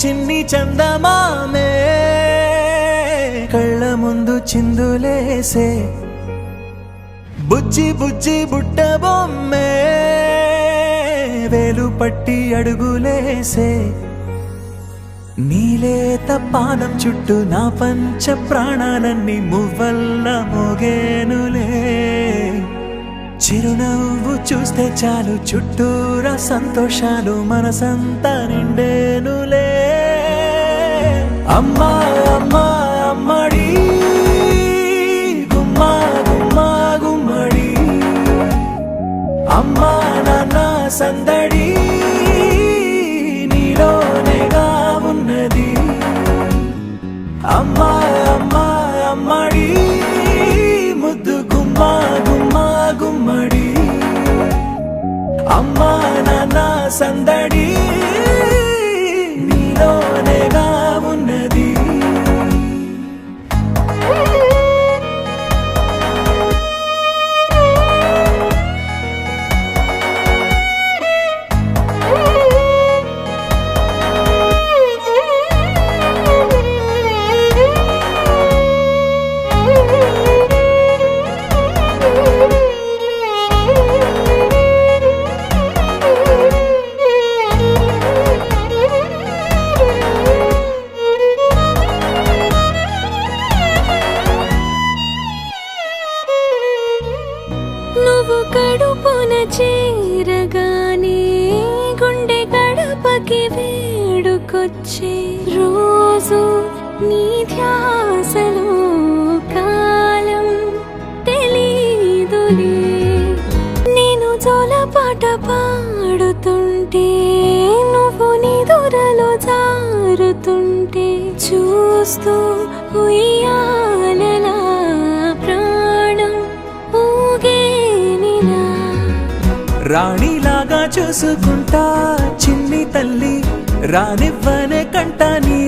చిన్ని చందమామే కళ్ళ ముందు చిందులేసే బుజ్జి బుజ్జి బుట్ట బొమ్మే వేలు పట్టి అడుగులేసే నీలేత పానం చుట్టూ నా పంచ ప్రాణాలన్నీ మువ్వల్ల మోగేనులే చిరునవ్వు చూస్తే చాలు చుట్టూరా సంతోషాలు మనసంతా నిండేనులే అమ్మా అమ్మా అమ్మడి గుమ్మా గుమ్మా గుమ్మడి అమ్మా నాన్న సందడి నీలోనేగా ఉన్నది అమ్మా అమ్మా అమ్మడి ముద్దు గుమ్మా గుమ్మా గుమ్మడి అమ్మా నాన్న సందడి నీలోనేగా ఉన్నది నువ్వు కడుపున చేరగానే గుండె గడపకి వేడుకొచ్చే రోజు నీ ధ్యాసలో కాలం తెలీదులే నేను జోలపాట పాడుతుంటే నువ్వు నిదురలో జారుతుంటే చూస్తూ ఉయ్యాలలా ప్రాణం ఊగేనిలా రాణిలాగా చూసుకుంటా చిన్ని తల్లి రానివ్వనే కంట నీ